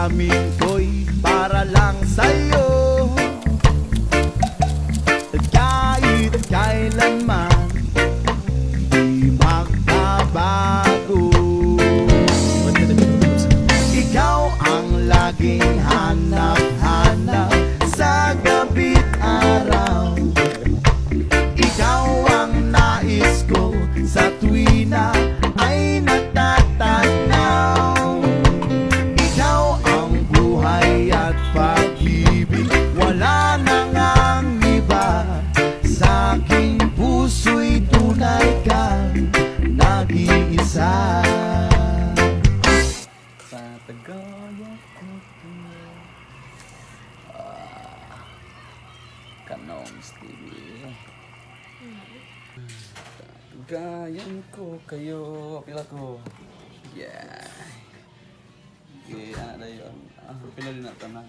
damdamin ko'y para lang sa'yo. Kahit kailanman di magbabago. Ikaw ang laging hanap-hanap sa gabi't araw. Ikaw ang nais ko sa tuwina ay natatanaw. Ikaw ang buhay at pag-ibig, wala nang ang iba. Sa aking puso'y tunay kang nag-iisa. Sa tagayan ko Kanongs TV. Gayan ko kayo, pila ko. Yeah. Okay, ano na yun? Pila din natin na.